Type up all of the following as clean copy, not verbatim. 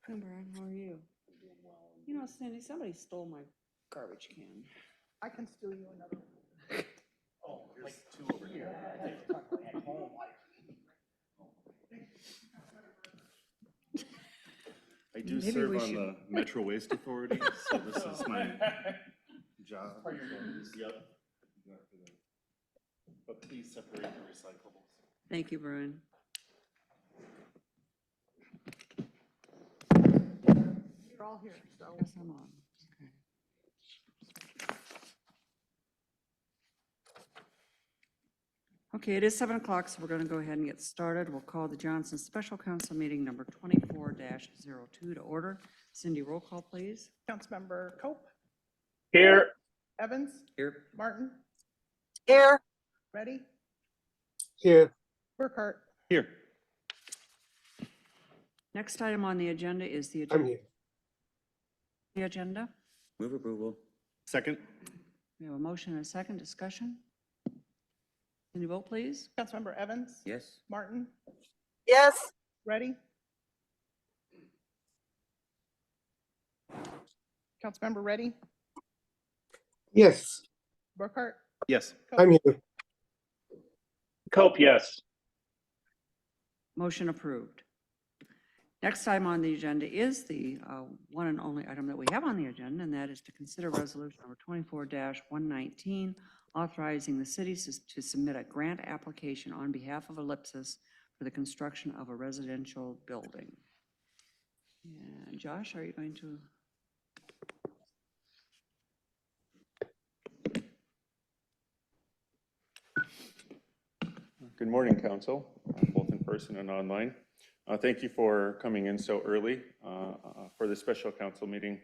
Hi, Brian, how are you? You know, Cindy, somebody stole my garbage can. I can steal you another one. Oh, like two over here. I do Maybe serve we on should- the Metro Waste Authority, so this is my job. Yep. But please separate the recyclables. Thank you, Brian. You're all here, so. Yes, I'm on. Okay. Okay, it is 7 o'clock, so we're going to go ahead and get started. We'll call the Johnston Special Council meeting number 24-02 to order. Cindy, roll call, please. Councilmember Cope, Here. Evans, Here. Martin, Here. Ready, Here. Burkhart. Here. Next item on the agenda is the I'm here. agenda. Move approval. Second. We have a motion and a second discussion. Cindy, vote, please. Councilmember Evans, Yes. Martin, Yes. Ready. Councilmember Ready, Yes. Burkhart. Yes. I'm here. Cope, yes. Motion approved. Next item on the agenda is the one and only item that we have on the agenda, and that is to consider resolution number 24-119, authorizing the cities to submit a grant application on behalf of Ellipsis for the construction of a residential building. And Josh, are you going to? Good morning, Council, both in person and online. Thank you for coming in so early for the special council meeting.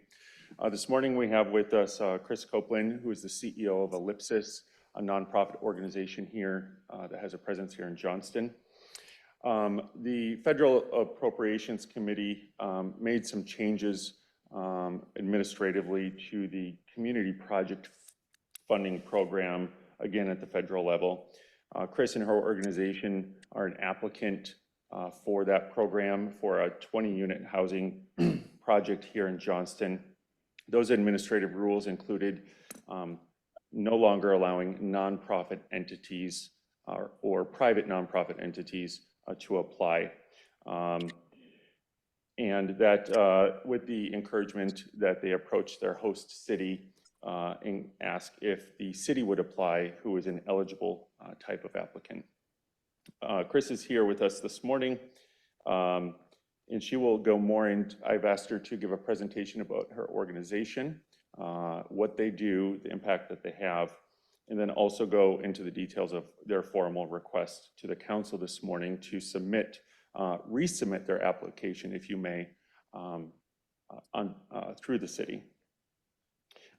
This morning we have with us Chris Copeland, who is the CEO of Ellipsis, a nonprofit organization here that has a presence here in Johnston. The Federal Appropriations Committee made some changes administratively to the community project funding program, again at the federal level. Chris and her organization are an applicant for that program for a 20-unit housing project here in Johnston. Those administrative rules included no longer allowing nonprofit entities or private nonprofit entities to apply. And that with the encouragement that they approach their host city and ask if the city would apply, who is an eligible type of applicant. Chris is here with us this morning, and she will go more into, I've asked her to give a presentation about her organization, what they do, the impact that they have, and then also go into the details of their formal request to the council this morning to submit, resubmit their application, if you may, through the city.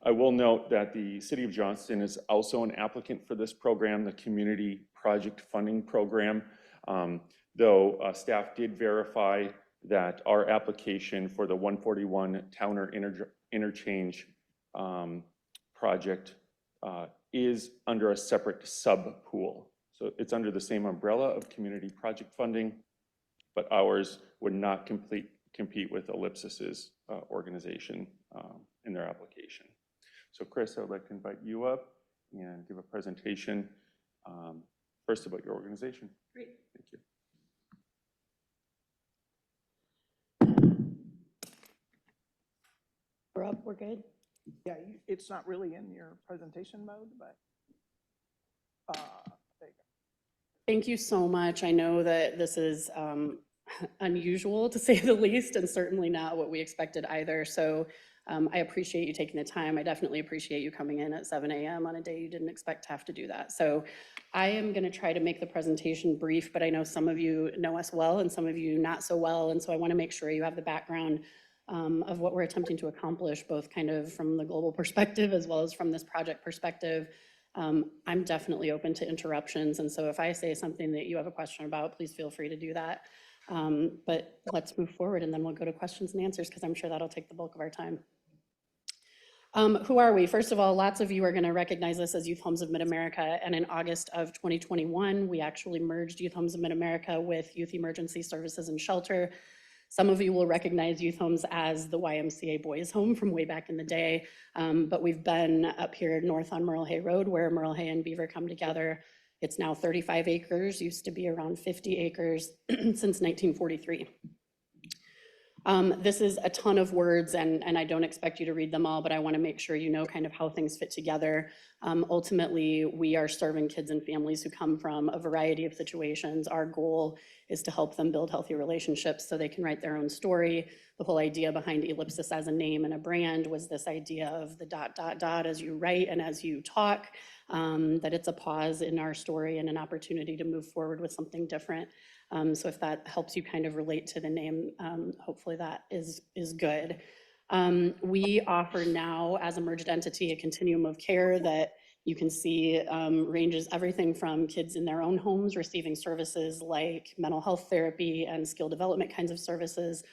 I will note that the City of Johnston is also an applicant for this program, the Community Project Funding Program, though staff did verify that our application for the 141 Towner Interchange project is under a separate sub-pool. So it's under the same umbrella of community project funding, but ours would not compete with Ellipsis's organization in their application. So Chris, I would like to invite you up and give a presentation first about your organization. Great. Thank you. We're up, we're good. Yeah, it's not really in your presentation mode, but there you go. Thank you so much. I know that this is unusual to say the least, and certainly not what we expected either. So I appreciate you taking the time. I definitely appreciate you coming in at 7 a.m. on a day you didn't expect to have to do that. So I am going to try to make the presentation brief, but I know some of you know us well and some of you not so well. And so I want to make sure you have the background of what we're attempting to accomplish, both kind of from the global perspective as well as from this project perspective. I'm definitely open to interruptions. And so if I say something that you have a question about, please feel free to do that. But let's move forward and then we'll go to questions and answers because I'm sure that'll take the bulk of our time. Who are we? First of all, lots of you are going to recognize us as Youth Homes of Mid-America, and in August of 2021, we actually merged Youth Homes of Mid-America with Youth Emergency Services and Shelter Some of you will recognize youth homes as the YMCA Boys Home from way back in the day, but we've been up here north on Merle Hay Road where Merle Hay and Beaver come together. It's now 35 acres, used to be around 50 acres since 1943. This is a ton of words, and I don't expect you to read them all, but I want to make sure you know kind of how things fit together. Ultimately, we are serving kids and families who come from a variety of situations. Our goal is to help them build healthy relationships so they can write their own story. The whole idea behind Ellipsis as a name and a brand was this idea of the ... as you write and as you talk, that it's a pause in our story and an opportunity to move forward with something different. So if that helps you kind of relate to the name, hopefully that is good. We offer now as a merged entity a continuum of care that you can see ranges everything from kids in their own homes receiving services like mental health therapy and skill development kinds of services,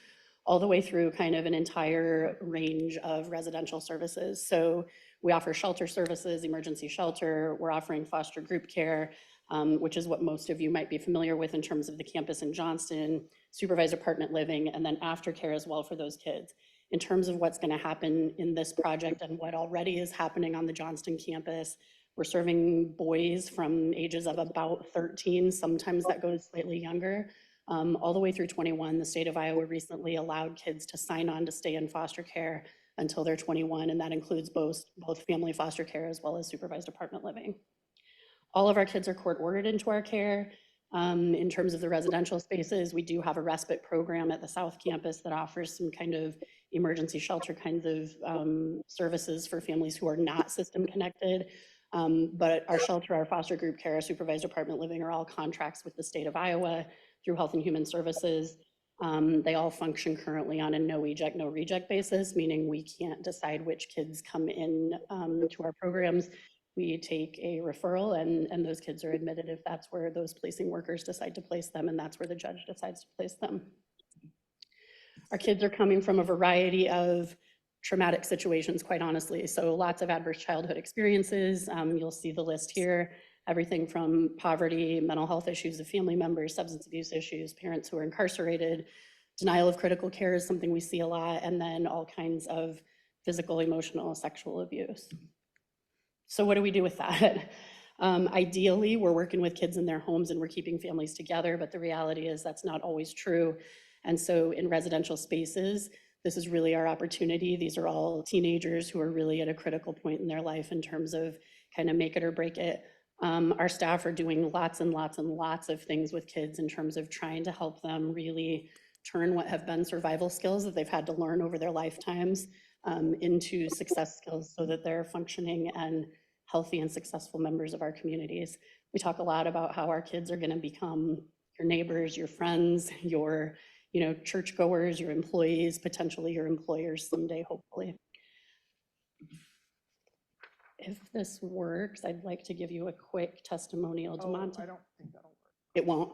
all the way through kind of an entire range of residential services. So we offer shelter services, emergency shelter, we're offering foster group care, which is what most of you might be familiar with in terms of the campus in Johnston, supervised apartment living, and then aftercare as well for those kids. In terms of what's going to happen in this project and what already is happening on the Johnston campus, we're serving boys from ages of about 13, sometimes that goes slightly younger, all the way through 21. The state of Iowa recently allowed kids to sign on to stay in foster care until they're 21, and that includes both family foster care as well as supervised apartment living. All of our kids are court ordered into our care. In terms of the residential spaces, we do have a respite program at the South Campus that offers some kind of emergency shelter kinds of services for families who are not system connected. But our shelter, our foster group care, our supervised apartment living are all contracts with the state of Iowa through Health and Human Services. They all function currently on a no eject, no reject basis, meaning we can't decide which kids come in to our programs. We take a referral and those kids are admitted if that's where those placing workers decide to place them, and that's where the judge decides to place them. Our kids are coming from a variety of traumatic situations, quite honestly. So lots of adverse childhood experiences. You'll see the list here. Everything from poverty, mental health issues of family members, substance abuse issues, parents who are incarcerated, denial of critical care is something we see a lot, and then all kinds of physical, emotional, sexual abuse. So what do we do with that? Ideally, we're working with kids in their homes and we're keeping families together, but the reality is that's not always true. And so in residential spaces, this is really our opportunity. These are all teenagers who are really at a critical point in their life in terms of kind of make it or break it. Our staff are doing lots and lots and lots of things with kids in terms of trying to help them really turn what have been survival skills that they've had to learn over their lifetimes into success skills so that they're functioning and healthy and successful members of our communities. We talk a lot about how our kids are going to become your neighbors, your friends, your churchgoers, your employees, potentially your employers someday, hopefully. If this works, I'd like to give you a quick testimonial. Oh, DeMonte. I don't think that'll work. It won't?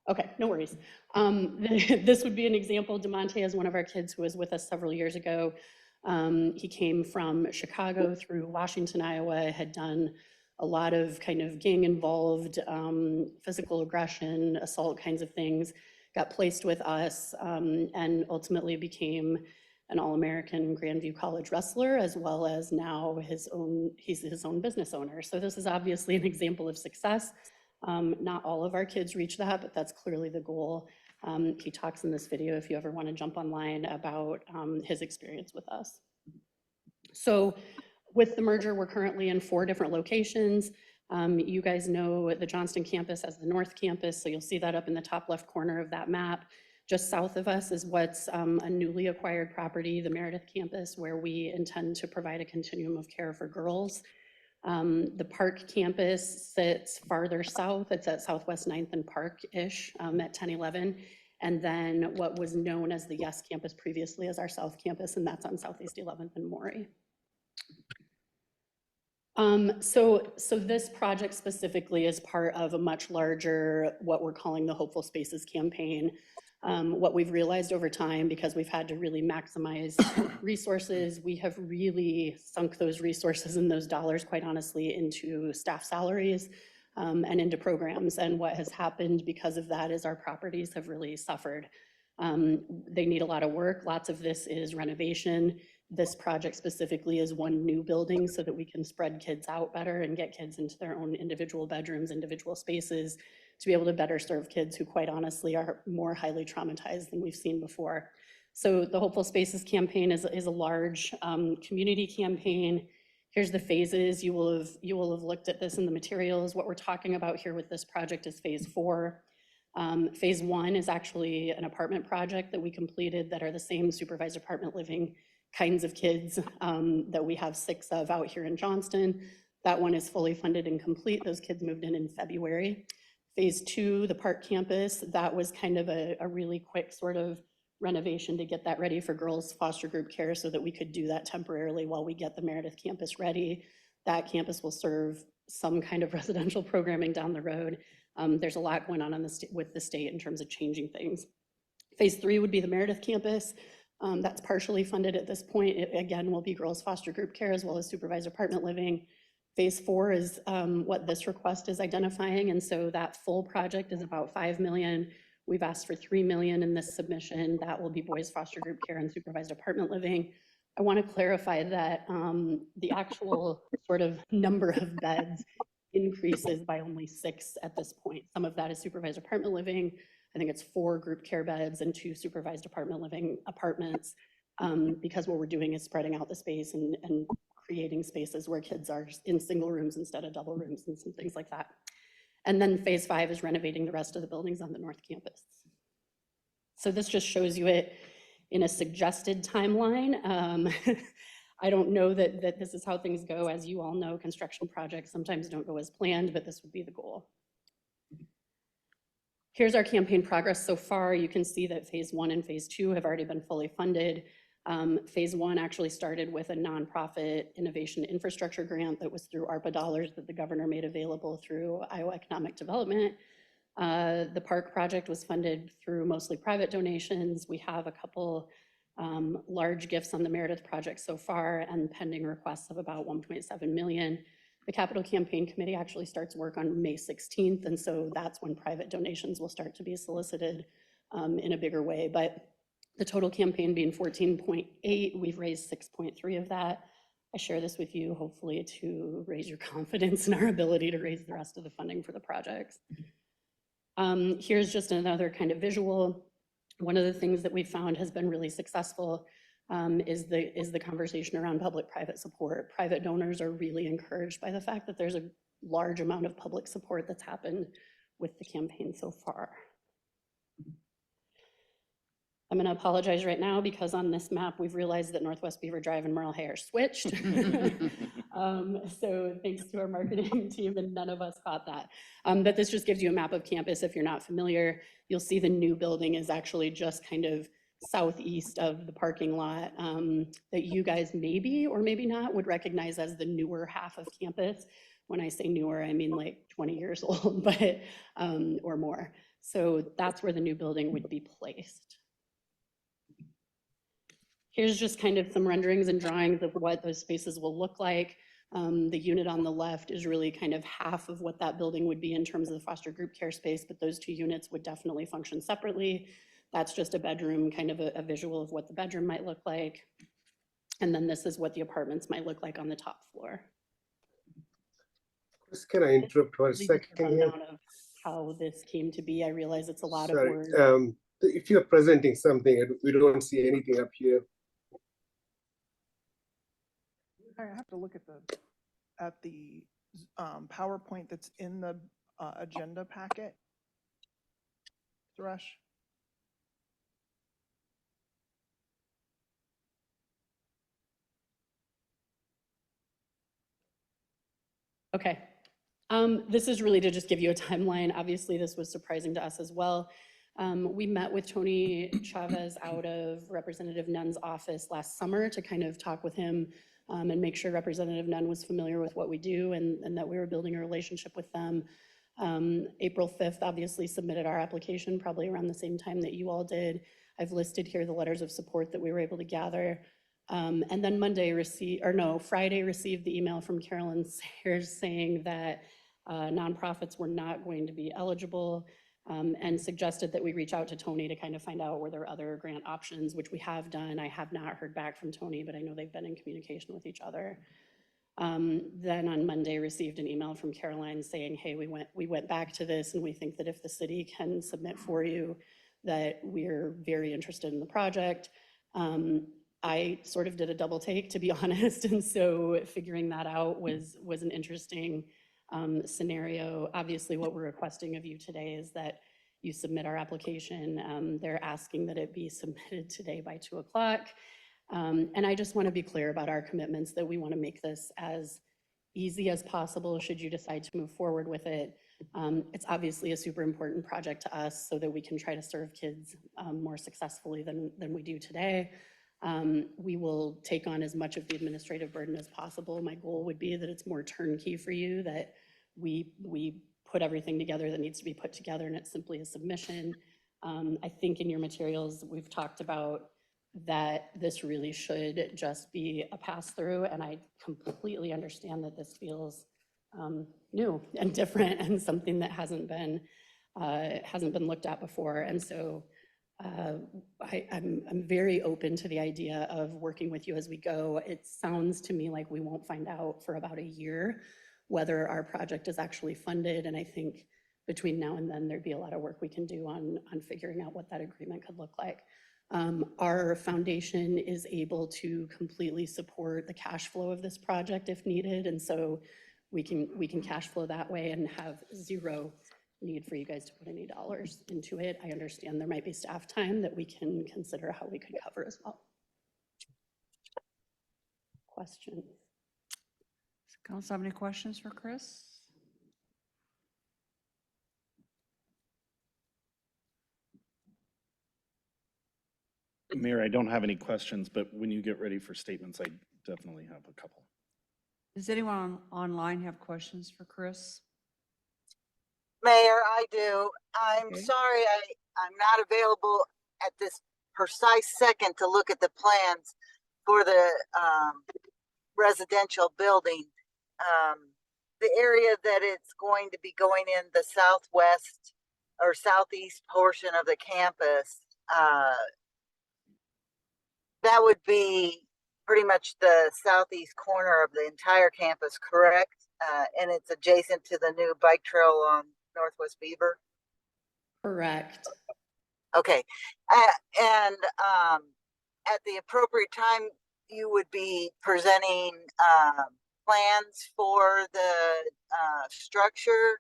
Okay, no worries. This would be an example. DeMonte is one of our kids who was with us several years ago. He came from Chicago through Washington, Iowa, had done a lot of kind of gang-involved physical aggression, assault kinds of things, got placed with us, and ultimately became an All-American Grandview College wrestler, as well as now he's his own business owner. So this is obviously an example of success. Not all of our kids reach that, but that's clearly the goal. He talks in this video, if you ever want to jump online, about his experience with us. So with the merger, we're currently in 4 different locations. You guys know the Johnston campus as the North Campus, so you'll see that up in the top left corner of that map. Just south of us is what's a newly acquired property, the Meredith campus, where we intend to provide a continuum of care for girls. The Park campus sits farther south. It's at Southwest 9th and Park-ish at 1011. And then what was known as the Yes campus previously as our South campus, and that's on Southeast 11th and Maury. So this project specifically is part of a much larger, what we're calling the Hopeful Spaces campaign. What we've realized over time, because we've had to really maximize resources, we have really sunk those resources and those dollars, quite honestly, into staff salaries and into programs. And what has happened because of that is our properties have really suffered. They need a lot of work. Lots of this is renovation. This project specifically is one new building so that we can spread kids out better and get kids into their own individual bedrooms, individual spaces, to be able to better serve kids who quite honestly are more highly traumatized than we've seen before. So the Hopeful Spaces campaign is a large community campaign. Here's the phases. You will have looked at this in the materials. What we're talking about here with this project is phase 4. Phase 1 is actually an apartment project that we completed that are the same supervised apartment living kinds of kids that we have 6 of out here in Johnston. That one is fully funded and complete. Those kids moved in February. Phase 2, the park campus, that was kind of a really quick sort of renovation to get that ready for girls foster group care so that we could do that temporarily while we get the Meredith campus ready. That campus will serve some kind of residential programming down the road. There's a lot going on with the state in terms of changing things. Phase 3 would be the Meredith campus. That's partially funded at this point. It again will be girls foster group care as well as supervised apartment living. Phase 4 is what this request is identifying, and so that full project is about $5 million. We've asked for $3 million in this submission. That will be boys foster group care and supervised apartment living. I want to clarify that the actual sort of number of beds increases by only 6 at this point. Some of that is supervised apartment living. I think it's 4 group care beds and 2 supervised apartment living apartments, because what we're doing is spreading out the space and creating spaces where kids are in single rooms instead of double rooms and some things like that. And then phase 5 is renovating the rest of the buildings on the North Campus. So this just shows you it in a suggested timeline. I don't know that this is how things go. As you all know, construction projects sometimes don't go as planned, but this would be the goal. Here's our campaign progress so far. You can see that phase 1 and phase 2 have already been fully funded. Phase 1 actually started with a nonprofit innovation infrastructure grant that was through ARPA dollars that the governor made available through Iowa Economic Development. The park project was funded through mostly private donations. We have a couple large gifts on the Meredith project so far and pending requests of about $1.7 million. The Capital Campaign Committee actually starts work on May 16th, and so that's when private donations will start to be solicited in a bigger way. But the total campaign being 14.8, we've raised 6.3 of that. I share this with you, hopefully to raise your confidence in our ability to raise the rest of the funding for the projects. Here's just another kind of visual. One of the things that we found has been really successful is the conversation around public-private support. Private donors are really encouraged by the fact that there's a large amount of public support that's happened with the campaign so far. I'm going to apologize right now because on this map, we've realized that Northwest Beaver Drive and Merle Hay are switched. So thanks to our marketing team, and none of us caught that. But this just gives you a map of campus. If you're not familiar, you'll see the new building is actually just kind of southeast of the parking lot that you guys maybe or maybe not would recognize as the newer half of campus. When I say newer, I mean like 20 years old, but or more. So that's where the new building would be placed. Here's just kind of some renderings and drawings of what those spaces will look like. The unit on the left is really kind of half of what that building would be in terms of the foster group care space, but those 2 units would definitely function separately. That's just a bedroom, kind of a visual of what the bedroom might look like. And then this is what the apartments might look like on the top floor. Chris, can I interrupt for a Really just second here? rundown of how this came to be. I realize it's a lot Sorry. of words. If you're presenting something, we don't see anything up here. I have to look at the PowerPoint that's in the agenda packet. Suresh? Okay. This is really to just give you a timeline. Obviously, this was surprising to us as well. We met with Tony Chavez out of Representative Nunn's office last summer to kind of talk with him and make sure Representative Nunn was familiar with what we do and that we were building a relationship with them. April 5th, obviously submitted our application probably around the same time that you all did. I've listed here the letters of support that we were able to gather. And then Friday received the email from Carolyn Sayers saying that nonprofits were not going to be eligible. and suggested that we reach out to Tony to kind of find out were there other grant options, which we have done. I have not heard back from Tony, but I know they've been in communication with each other. Then on Monday, received an email from Caroline saying, hey, we went back to this, and we think that if the city can submit for you, that we're very interested in the project. I sort of did a double take, to be honest, and so figuring that out was an interesting scenario. Obviously, what we're requesting of you today is that you submit our application. They're asking that it be submitted today by 2 o'clock. And I just want to be clear about our commitments, that we want to make this as easy as possible should you decide to move forward with it. It's obviously a super important project to us so that we can try to serve kids more successfully than we do today. We will take on as much of the administrative burden as possible. My goal would be that it's more turnkey for you, that we put everything together that needs to be put together, and it's simply a submission. I think in your materials, we've talked about that this really should just be a pass-through, and I completely understand that this feels new and different and something that hasn't been looked at before. And so I'm very open to the idea of working with you as we go. It sounds to me like we won't find out for about a year whether our project is actually funded, and I think between now and then there'd be a lot of work we can do on figuring out what that agreement could look like. Our foundation is able to completely support the cash flow of this project if needed, and so we can cash flow that way and have zero need for you guys to put any dollars into it. I understand there might be staff time that we can consider how we could cover as well. Questions? Does council have any questions for Chris? Mayor, I don't have any questions, but when you get ready for statements, I definitely have a couple. Does anyone online have questions for Chris? Mayor, I do. I'm Okay. sorry I'm not available at this precise second to look at the plans for the residential building. The area that it's going to be going in, the southwest or southeast portion of the campus, that would be pretty much the southeast corner of the entire campus, correct? And it's adjacent to the new bike trail on Northwest Beaver. Correct. Okay, and at the appropriate time, you would be presenting plans for the structure.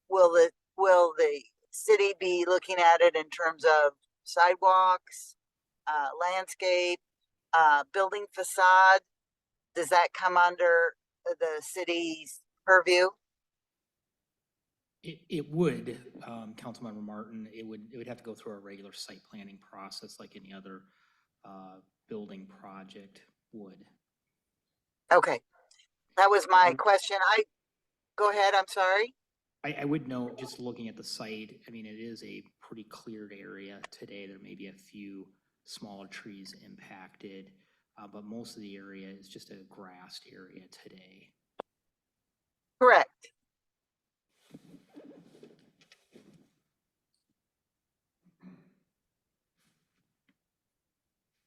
Will the city be looking at it in terms of sidewalks, landscape, building facade? Does that come under the city's purview? It would, Councilmember Martin, it would have to go through our regular site planning process like any other building project would. Okay, that was my question. Go ahead, I'm sorry. I would note, just looking at the site, I mean, it is a pretty cleared area today. There may be a few smaller trees impacted, but most of the area is just a grassed area today. Correct.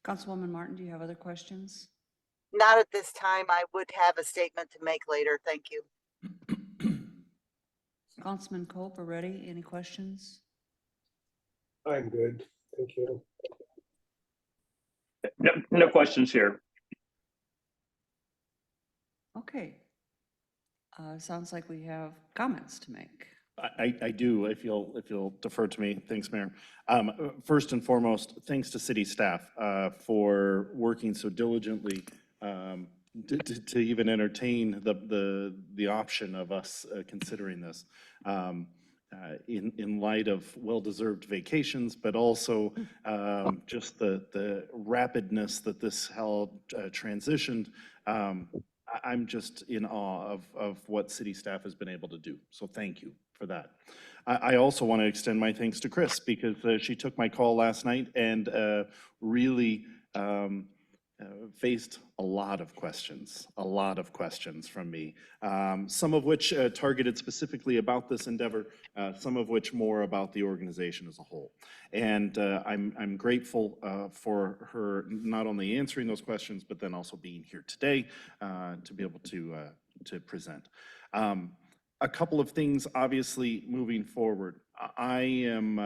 Councilwoman Martin, do you have other questions? Not at this time. I would have a statement to make later. Thank you. Councilman Cope, are ready? Any questions? I'm good. Thank you. No questions here. Okay. Sounds like we have comments to make. I do, if you'll defer to me. Thanks, Mayor. First and foremost, thanks to city staff for working so diligently to even entertain the option of us considering this in light of well-deserved vacations, but also just the rapidness that this held transitioned. I'm just in awe of what city staff has been able to do. So thank you for that. I also want to extend my thanks to Chris because she took my call last night and really faced a lot of questions from me, some of which targeted specifically about this endeavor, some of which more about the organization as a whole. And I'm grateful for her not only answering those questions, but then also being here today to be able to present. A couple of things, obviously, moving forward. I am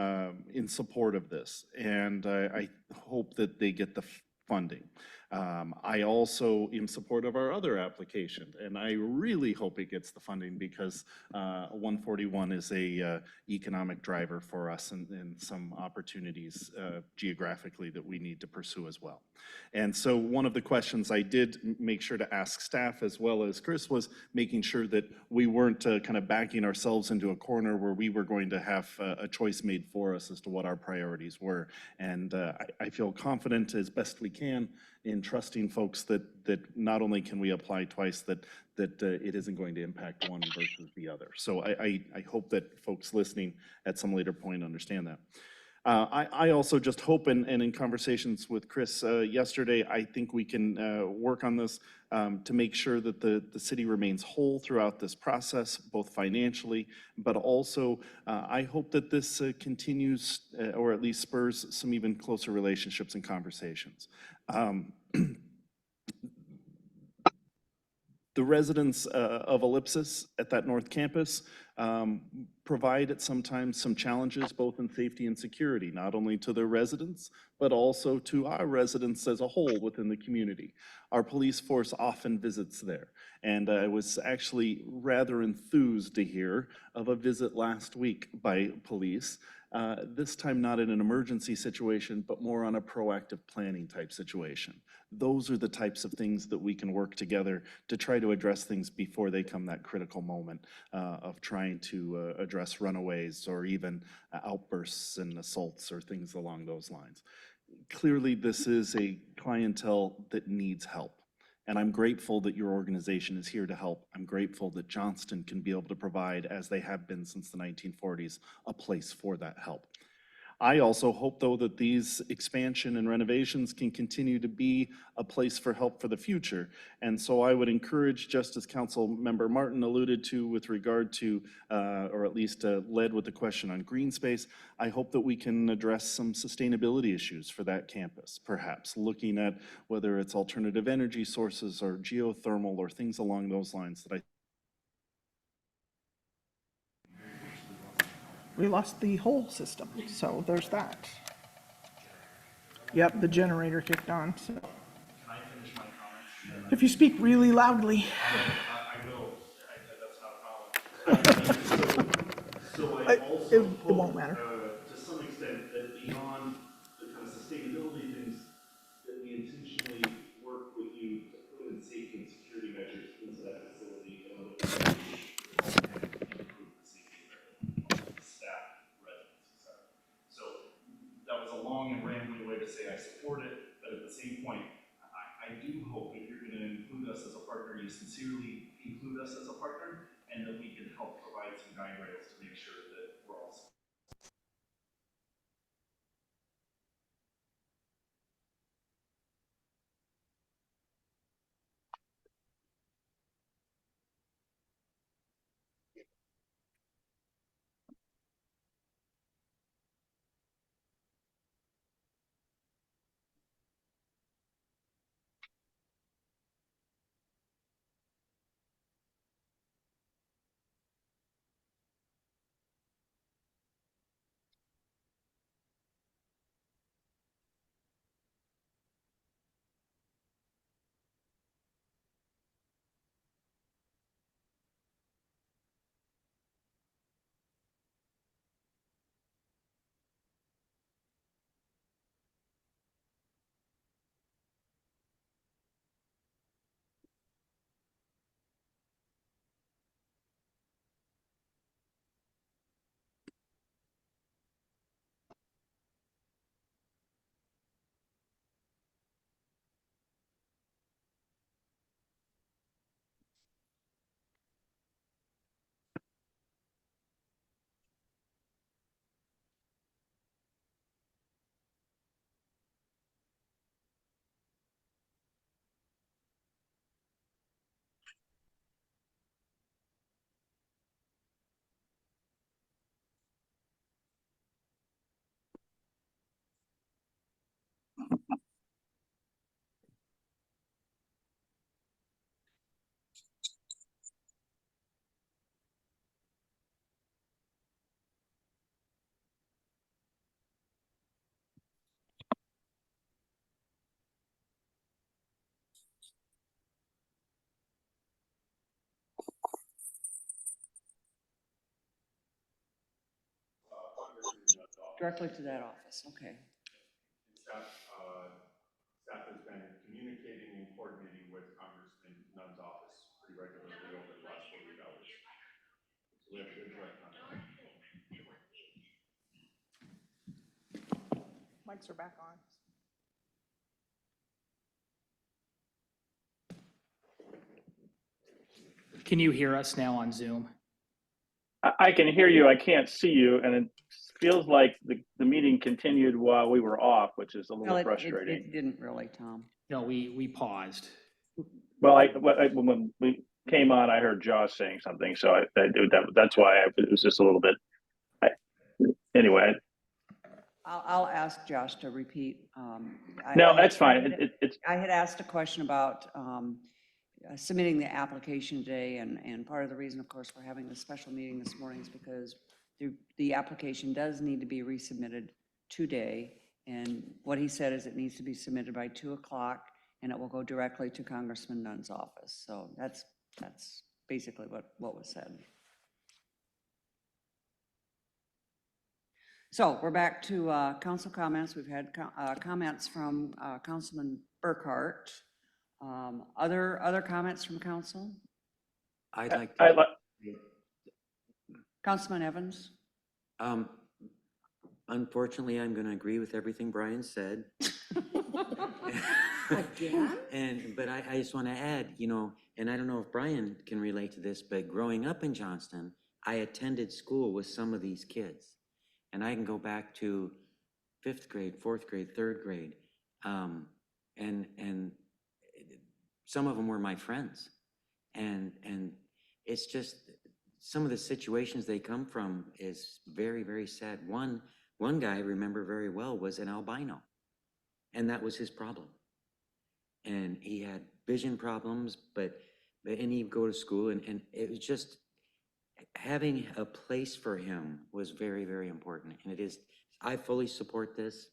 in support of this, and I hope that they get the funding. I also am support of our other application, and I really hope it gets the funding because 141 is a economic driver for us and some opportunities geographically that we need to pursue as well. And so one of the questions I did make sure to ask staff as well as Chris was making sure that we weren't kind of backing ourselves into a corner where we were going to have a choice made for us as to what our priorities were. And I feel confident as best we can in trusting folks that not only can we apply twice, that it isn't going to impact one versus the other. So I hope that folks listening at some later point understand that. I also just hope, and in conversations with Chris yesterday, I think we can work on this to make sure that the city remains whole throughout this process, both financially, but also I hope that this continues or at least spurs some even closer relationships and conversations. The residents of Ellipsis at that North Campus provide sometimes some challenges both in safety and security, not only to their residents, but also to our residents as a whole within the community. Our police force often visits there, and I was actually rather enthused to hear of a visit last week by police, this time not in an emergency situation, but more on a proactive planning type situation. Those are the types of things that we can work together to try to address things before they come that critical moment of trying to address runaways or even outbursts and assaults or things along those lines. Clearly, this is a clientele that needs help. And I'm grateful that your organization is here to help. I'm grateful that Johnston can be able to provide, as they have been since the 1940s, a place for that help. I also hope, though, that these expansion and renovations can continue to be a place for help for the future. And so I would encourage, just as Council Member Martin alluded to with regard to, or at least led with the question on green space, I hope that we can address some sustainability issues for that campus, perhaps looking at whether it's alternative energy sources or geothermal or things along those lines that We lost the whole system, so there's that. Yep, the generator kicked on, so. Can I finish my comments? If you speak really loudly. I will. That's not a problem. So I also It hope, won't matter. to some extent, that beyond the kind of sustainability things, that we intentionally work with you to put in safety and security measures into that facility in order to improve the safety of the staff, residents, etc. So that was a long and rambling way to say I support it, but at the same point, I do hope if you're going to include us as a partner, you sincerely include us as a partner, and that we can help provide some guide rails to make sure that we're all. Directly to that office, okay. Staff has been communicating and coordinating with Congressman Nunn's office pretty regularly over the last 48 hours. So we have a good direct contact. Mics are back on. Can you hear us now on Zoom? I can hear you. I can't see you. And it feels like the meeting continued while we were off, which is a Well, little it frustrating. didn't really, Tom. No, we paused. Well, when we came on, I heard Josh saying something. So that's why it was just a little bit. Anyway. I'll ask Josh to repeat. No, that's fine. I had asked a question about submitting the application today, and part of the reason, of course, we're having this special meeting this morning is because the application does need to be resubmitted today. And what he said is it needs to be submitted by 2 o'clock, and it will go directly to Congressman Nunn's office. So that's basically what was said. So we're back to council comments. We've had comments from Councilman Burkhart. Other comments from council? I'd like to. Councilman Evans? Unfortunately, I'm going to agree with everything Brian said. Again? But I just want to add, and I don't know if Brian can relate to this, but growing up in Johnston, I attended school with some of these kids. And I can go back to 5th grade, 4th grade, 3rd grade. And some of them were my friends. And it's just, some of the situations they come from is very, very sad. One guy I remember very well was an albino, and that was his problem. And he had vision problems, and he'd go to school, and it was just, having a place for him was very, very important. And it is, I fully support this.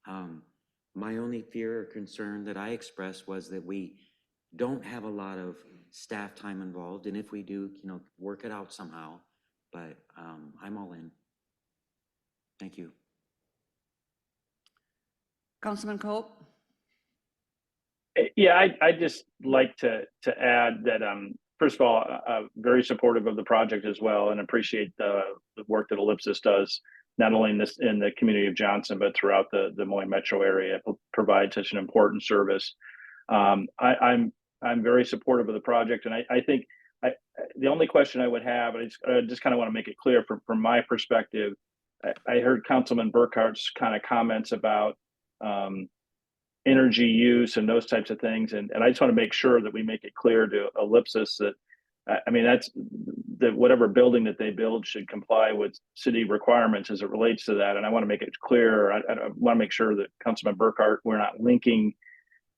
My only fear or concern that I expressed was that we don't have a lot of staff time involved. And if we do, work it out somehow. But I'm all in. Thank you. Councilman Cope? Yeah, I'd just like to add that, first of all, very supportive of the project as well, and appreciate the work that Ellipsis does, not only in the community of Johnston, but throughout the Des Moines metro area. It provides such an important service. I'm very supportive of the project, and I think the only question I would have, I just kind of want to make it clear from my perspective. I heard Councilman Burkhart's kind of comments about energy use and those types of things. And I just want to make sure that we make it clear to Ellipsis that, that's that whatever building that they build should comply with city requirements as it relates to that. And I want to make it clear, I want to make sure that Councilman Burkhart, we're not linking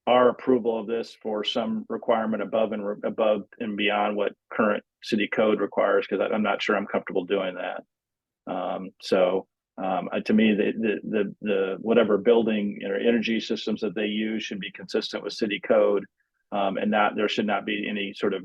our approval of this for some requirement above and beyond what current city code requires, because I'm not sure I'm comfortable doing that. To me, the whatever building or energy systems that they use should be consistent with city code, and there should not be any sort of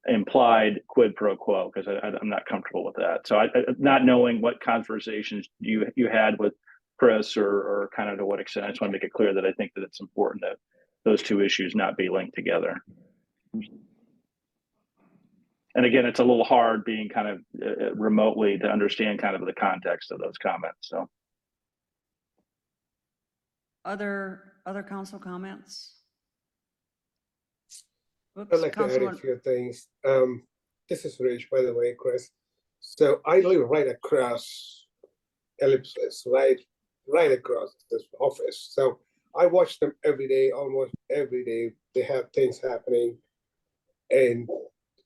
implied quid pro quo, because I'm not comfortable with that. So not knowing what conversations you had with Chris or kind of to what extent, I just want to make it clear that I think that it's important that those two issues not be linked together. And again, it's a little hard being kind of remotely to understand kind of the context of those comments. So, Other council comments? I'd like to add a few things. This is Rich, by the way, Chris. So I live right across Ellipsis, right across this office. So I watch them every day, almost every day. They have things happening, and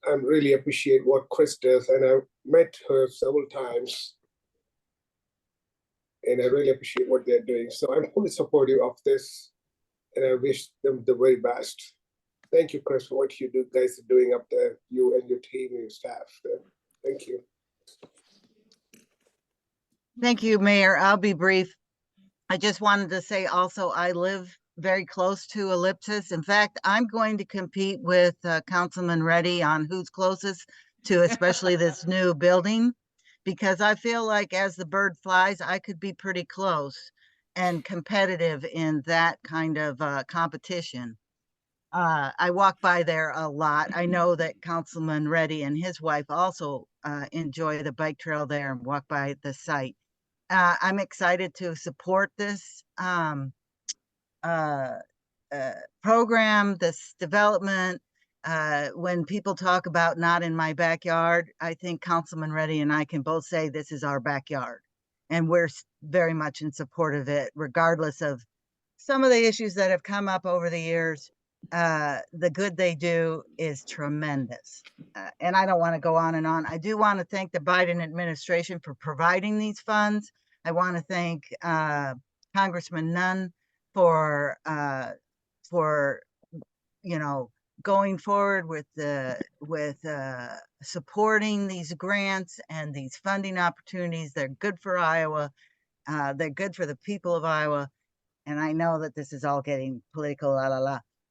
I really appreciate what Chris does. And I've met her several times, and I really appreciate what they're doing. So I'm fully supportive of this, and I wish them the very best. Thank you, Chris, for what you guys are doing up there, you and your team and your staff. Thank you. Thank you, Mayor. I'll be brief. I just wanted to say also, I live very close to Ellipsis. In fact, I'm going to compete with Councilman Reddy on who's closest to especially this new building. because I feel like as the bird flies, I could be pretty close and competitive in that kind of competition. I walk by there a lot. I know that Councilman Reddy and his wife also enjoy the bike trail there and walk by the site. I'm excited to support this uh, program, this development. When people talk about not in my backyard, I think Councilman Reddy and I can both say this is our backyard. And we're very much in support of it, regardless of some of the issues that have come up over the years. The good they do is tremendous. And I don't want to go on and on. I do want to thank the Biden administration for providing these funds. I want to thank Congressman Nunn for for you know going forward with supporting these grants and these funding opportunities. They're good for Iowa. They're good for the people of Iowa. And I know that this is all getting political,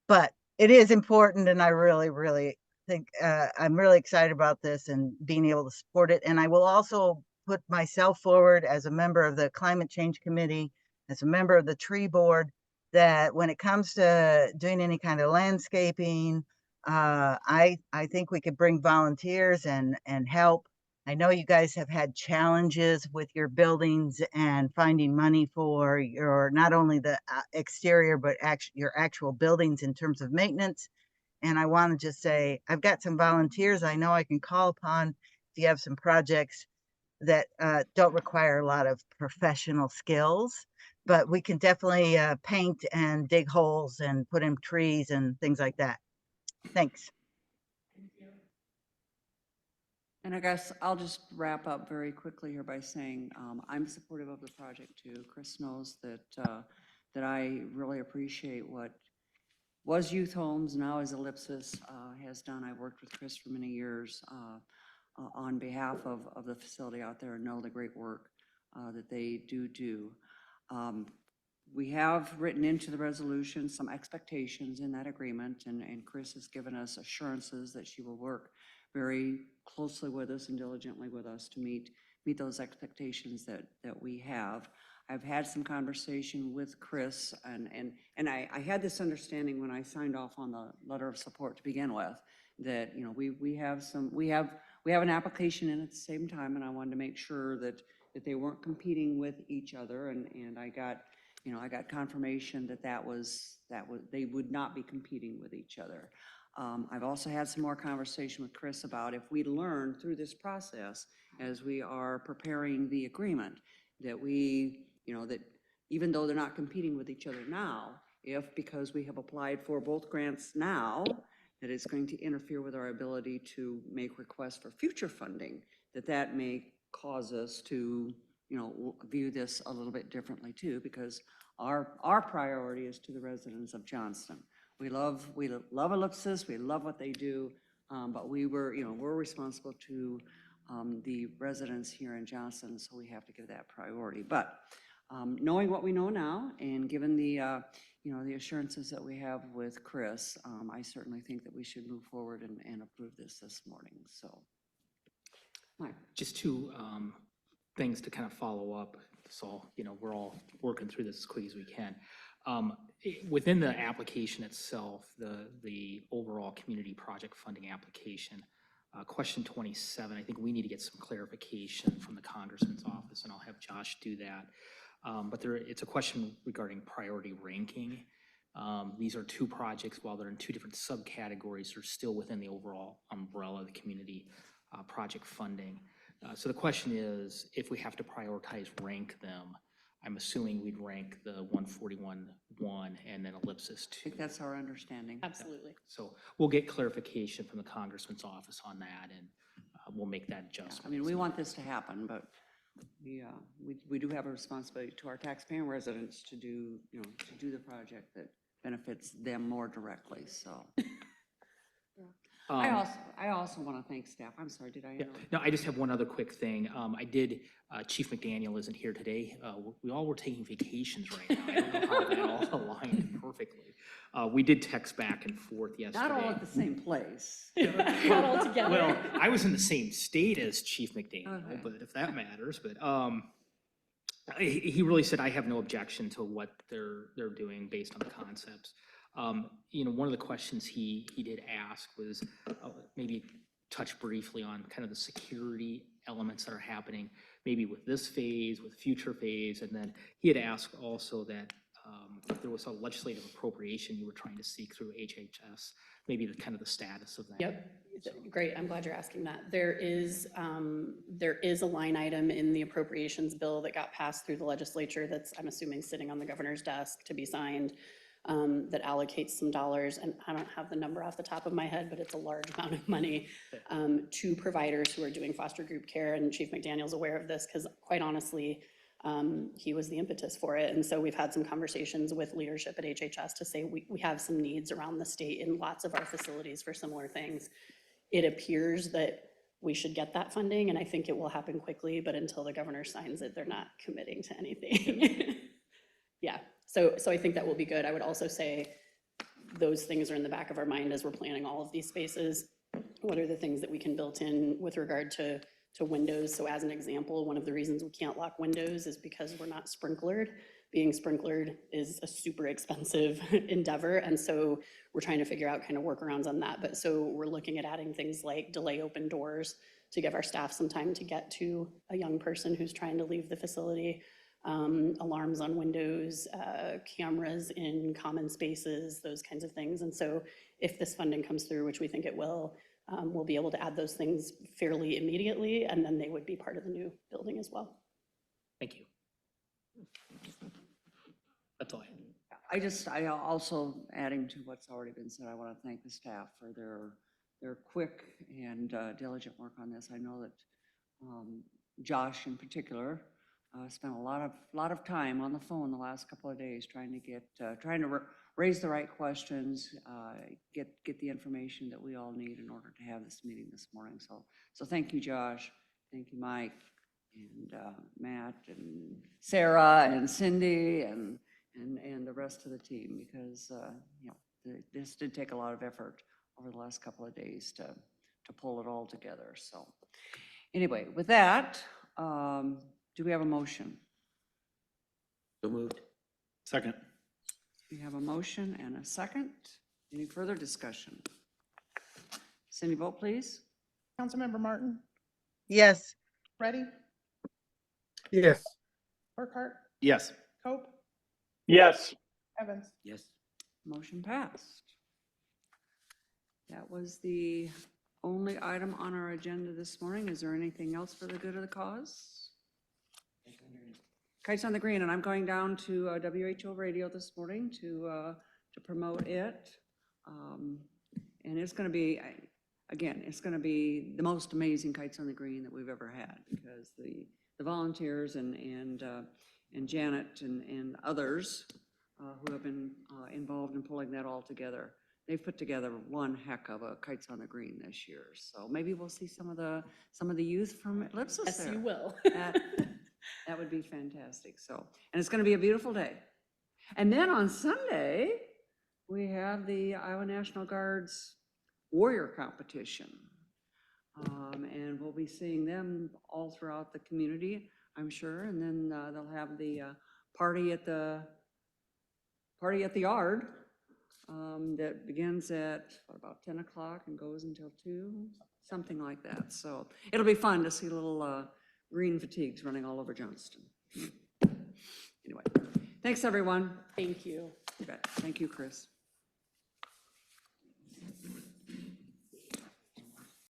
but it is important. And I really, really think I'm really excited about this and being able to support it. And I will also put myself forward as a member of the Climate Change Committee, as a member of the Tree Board, that when it comes to doing any kind of landscaping, I think we could bring volunteers and help. I know you guys have had challenges with your buildings and finding money for your, not only the exterior, but your actual buildings in terms of maintenance. And I want to just say, I've got some volunteers I know I can call upon if you have some projects that don't require a lot of professional skills, but we can definitely paint and dig holes and put in trees and things like that. Thanks. And I guess I'll just wrap up very quickly here by saying I'm supportive of the project too. Chris knows that I really appreciate what was Youth Homes, now is Ellipsis, has done. I've worked with Chris for many years on behalf of the facility out there and know the great work that they do. We have written into the resolution some expectations in that agreement, and Chris has given us assurances that she will work very closely with us and diligently with us to meet those expectations that we have. I've had some conversation with Chris, and I had this understanding when I signed off on the letter of support to begin with, that we have an application in at the same time, and I wanted to make sure that they weren't competing with each other, and I got confirmation that they would not be competing with each other. I've also had some more conversation with Chris about if we learn through this process as we are preparing the agreement that that even though they're not competing with each other now, if because we have applied for both grants now, that it's going to interfere with our ability to make requests for future funding, that may cause us to view this a little bit differently too, because our priority is to the residents of Johnston. We love Ellipsis, we love what they do, but we're responsible to the residents here in Johnston, so we have to give that priority. But knowing what we know now, and given the the assurances that we have with Chris, I certainly think that we should move forward and approve this morning. So, Mike. Just two things to kind of follow up. So, we're all working through this as quick as we can. Within the application itself, the overall community project funding application, question 27, I think we need to get some clarification from the Congressman's office, and I'll have Josh do that. But it's a question regarding priority ranking. These are two projects, while they're in two different subcategories, they're still within the overall umbrella of the community project funding. So the question is, if we have to prioritize rank them, I'm assuming we'd rank the 141-1 and then Ellipsis 2. I think that's our understanding. Absolutely. So we'll get clarification from the Congressman's office on that, and we'll make that adjustment. I mean, we want this to happen, but we do have a responsibility to our taxpaying residents to do the project that benefits them more directly. So, I also want to thank staff. I'm sorry, did I Yeah, interrupt? no, I just have one other quick thing. Chief McDaniel isn't here today. We all were taking vacations right now. I don't know how that all aligned perfectly. We did text back and forth yesterday. Not all at the same place. Not all together. Well, I was in the same state as Chief McDaniel, Okay. but if that matters, but, he really said, I have no objection to what they're doing based on the concepts. One of the questions he did ask was maybe touch briefly on kind of the security elements that are happening, maybe with this phase, with future phase, and then he had asked also that if there was a legislative appropriation you were trying to seek through HHS, maybe the kind of the status of that. Yep, great, I'm glad you're asking that. There is a line item in the appropriations bill that got passed through the legislature that's, I'm assuming, sitting on the governor's desk to be signed, that allocates some dollars, and I don't have the number off the top of my head, but it's a large amount of money to providers who are doing foster group care, and Chief McDaniel's aware of this, because quite honestly, he was the impetus for it. And so we've had some conversations with leadership at HHS to say we have some needs around the state in lots of our facilities for similar things. It appears that we should get that funding, and I think it will happen quickly, but until the governor signs it, they're not committing to anything. Yeah, so I think that will be good. I would also say those things are in the back of our mind as we're planning all of these spaces. What are the things that we can build in with regard to windows? So as an example, one of the reasons we can't lock windows is because we're not sprinklered. Being sprinklered is a super expensive endeavor, and so we're trying to figure out kind of workarounds on that. But so we're looking at adding things like delay open doors to give our staff some time to get to a young person who's trying to leave the facility, alarms on windows, cameras in common spaces, those kinds of things. And so if this funding comes through, which we think it will, we'll be able to add those things fairly immediately, and then they would be part of the new building as well. Thank you. That's all I had. I also, adding to what's already been said, I want to thank the staff for their quick and diligent work on this. I know that Josh in particular spent a lot of time on the phone the last couple of days trying to raise the right questions, get the information that we all need in order to have this meeting this morning. So thank you, Josh. Thank you, Mike, and Matt, and Sarah, and Cindy, and the rest of the team, because this did take a lot of effort over the last couple of days to pull it all together. So anyway, with that, do we have a motion? So moved. Second. We have a motion and a second. Any further discussion? Cindy, vote please. Councilmember Martin, Yes. Ready, Yes. Burkhart, Yes. Cope, Yes. Evans. Yes. Motion passed. That was the only item on our agenda this morning. Is there anything else for the good of the cause? Kites on the Green, and I'm going down to WHO Radio this morning to promote it. And it's going to be, again, it's going to be the most amazing Kites on the Green that we've ever had, because the volunteers and Janet and others who have been involved in pulling that all together, they've put together one heck of a Kites on the Green this year. So maybe we'll see some of the youth from Ellipsis Yes, there. you will. That would be fantastic. So, and it's going to be a beautiful day. And then on Sunday, we have the Iowa National Guard's Warrior Competition. And we'll be seeing them all throughout the community, I'm sure. And then they'll have the party at the yard that begins at about 10 o'clock and goes until 2, something like that. So it'll be fun to see little green fatigues running all over Johnston. Anyway, thanks everyone. Thank you. You bet. Thank you, Chris.